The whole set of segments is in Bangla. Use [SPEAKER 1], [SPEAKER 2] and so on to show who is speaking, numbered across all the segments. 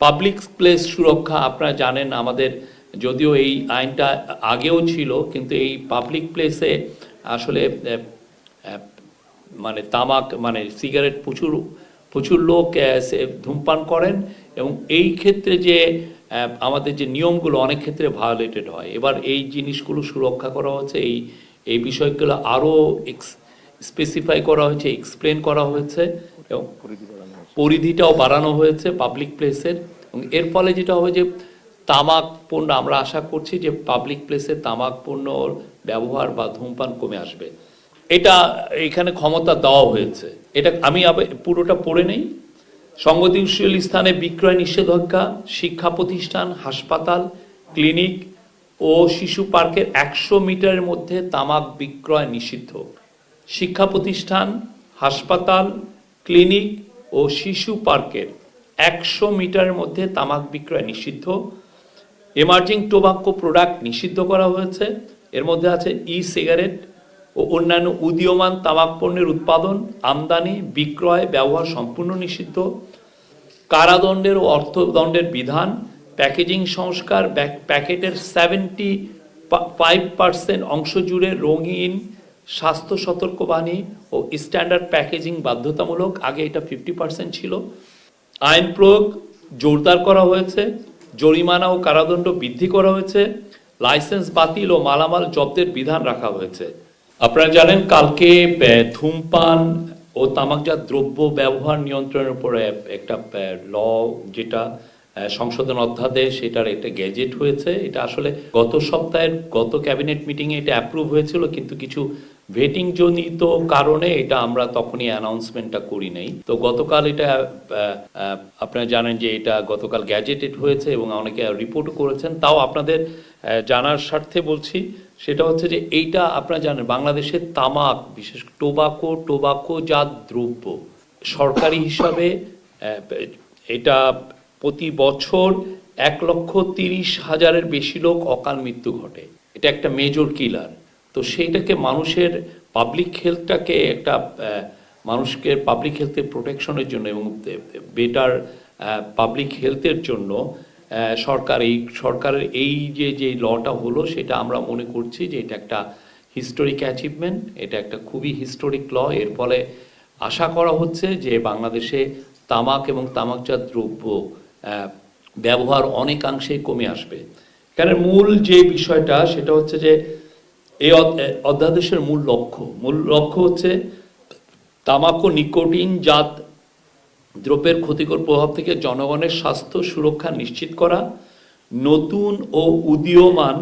[SPEAKER 1] পাবলিক প্লেস সুরক্ষা আপনারা জানেন, আমাদের যদিও এই আইনটা আগেও ছিল, কিন্তু এই পাবলিক প্লেসে আসলে মানে তামাক মানে সিগারেট প্রচুর প্রচুর লোক ধূমপান করেন, এবং এই ক্ষেত্রে যে আমাদের যে নিয়মগুলো অনেক ক্ষেত্রে ভায়োলেটেড হয়। এবার এই জিনিসগুলো সুরক্ষা করা হচ্ছে, এই বিষয়গুলো আরও স্পেসিফাই করা হয়েছে, এক্সপ্লেন করা হয়েছে, এবং পরিধিটাও বাড়ানো হয়েছে পাবলিক প্লেসের। এবং এর ফলে যেটা হবে যে তামাক পণ্য, আমরা আশা করছি যে পাবলিক প্লেসে তামাক পণ্যর ব্যবহার বা ধূমপান কমে আসবে। এটা এখানে ক্ষমতা দেওয়া হয়েছে। এটা আমি পুরোটা পড়ে নেই। সংবেদনশীল স্থানে বিক্রয় নিষেধাজ্ঞা, শিক্ষা প্রতিষ্ঠান, হাসপাতাল, ক্লিনিক ও শিশু পার্কের 100 মিটারের মধ্যে তামাক বিক্রয় নিষিদ্ধ। শিক্ষা প্রতিষ্ঠান, হাসপাতাল, ক্লিনিক ও শিশু পার্কের 100 মিটারের মধ্যে তামাক বিক্রয় নিষিদ্ধ। এমার্জিং টোবাকো প্রোডাক্ট নিষিদ্ধ করা হয়েছে। এর মধ্যে আছে ই সিগারেট ও অন্যান্য উদীয়মান তামাক পণ্যের উৎপাদন, আমদানি, বিক্রয়, ব্যবহার সম্পূর্ণ নিষিদ্ধ। কারাদণ্ডের ও অর্থদণ্ডের বিধান, প্যাকেজিং সংস্কার, প্যাকেটের 75% অংশ জুড়ে রঙিন, স্বাস্থ্য সতর্কবাণী ও স্ট্যান্ডার্ড প্যাকেজিং বাধ্যতামূলক। আগে এটা 50% ছিল। আইন প্রয়োগ জোরদার করা হয়েছে। জরিমানা ও কারাদণ্ড বৃদ্ধি করা হয়েছে। লাইসেন্স বাতিল ও মালামাল জব্দের বিধান রাখা হয়েছে। আপনারা জানেন কালকে ধূমপান ও তামাকজাত দ্রব্য ব্যবহার নিয়ন্ত্রণের উপরে একটা ল, যেটা সংশোধন অধ্যাদেশ, এটার একটা গেজেট হয়েছে। এটা আসলে গত সপ্তাহের গত ক্যাবিনেট মিটিংয়ে এটা অ্যাপ্রুভ হয়েছিল, কিন্তু কিছু ভেটিং জনিত কারণে এটা আমরা তখনই অ্যানাউন্সমেন্টটা করি নাই। তো গতকাল এটা আপনারা জানেন যে এটা গতকাল গ্যাজেটেড হয়েছে এবং অনেকে রিপোর্টও করেছেন। তাও আপনাদের জানার স্বার্থে বলছি, সেটা হচ্ছে যে এইটা আপনারা জানেন বাংলাদেশের তামাক, বিশেষ টোবাকোজাত দ্রব্য সরকারি হিসাবে এটা প্রতি বছর 1,30,000-এর বেশি লোক অকাল মৃত্যু ঘটে। এটা একটা মেজর কিলার। তো সেইটাকে মানুষের পাবলিক হেলথটাকে একটা মানুষকে পাবলিক হেলথের প্রোটেকশনের জন্য এবং বেটার পাবলিক হেলথের জন্য সরকারের এই যে লটা হলো, সেটা আমরা মনে করছি যে এটা একটা হিস্টোরিক অ্যাচিভমেন্ট। এটা একটা খুবই হিস্টোরিক ল। এর ফলে আশা করা হচ্ছে যে বাংলাদেশে তামাক এবং তামাকজাত দ্রব্য ব্যবহার অনেকাংশেই কমে আসবে। এখানে মূল যে বিষয়টা সেটা হচ্ছে যে এই অধ্যাদেশের মূল লক্ষ্য হচ্ছে তামাক ও নিকোটিন জাত দ্রব্যের ক্ষতিকর প্রভাব থেকে জনগণের স্বাস্থ্য সুরক্ষা নিশ্চিত করা, নতুন ও উদীয়মান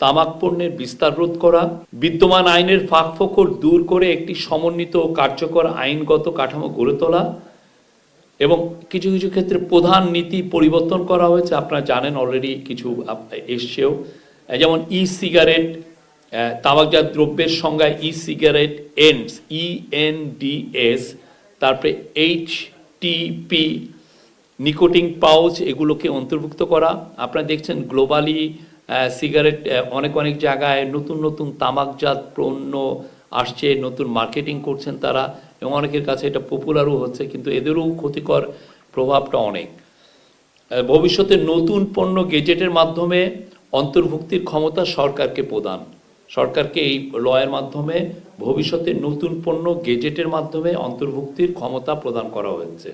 [SPEAKER 1] তামাক পণ্যের বিস্তার রোধ করা, বিদ্যমান আইনের ফাঁকফোকর দূর করে একটি সমন্বিত ও কার্যকর আইনগত কাঠামো গড়ে তোলা, এবং কিছু কিছু ক্ষেত্রে প্রধান নীতি পরিবর্তন করা হয়েছে। আপনারা জানেন অলরেডি কিছু এসছেও, যেমন ই সিগারেট, তামাকজাত দ্রব্যের সংজ্ঞায় ই সিগারেট এন্ডস, ENDS, তারপরে HTP, নিকোটিন পাউচ, এগুলোকে অন্তর্ভুক্ত করা। আপনারা দেখছেন গ্লোবালি সিগারেট অনেক জায়গায় নতুন তামাকজাত পণ্য আসছে, নতুন মার্কেটিং করছেন তারা, এবং অনেকের কাছে এটা পপুলারও হচ্ছে, কিন্তু এদেরও ক্ষতিকর প্রভাবটা অনেক। ভবিষ্যতে নতুন পণ্য গেজেটের মাধ্যমে অন্তর্ভুক্তির ক্ষমতা সরকারকে এই লয়ের মাধ্যমে ভবিষ্যতে নতুন পণ্য গেজেটের মাধ্যমে অন্তর্ভুক্তির ক্ষমতা প্রদান করা হয়েছে।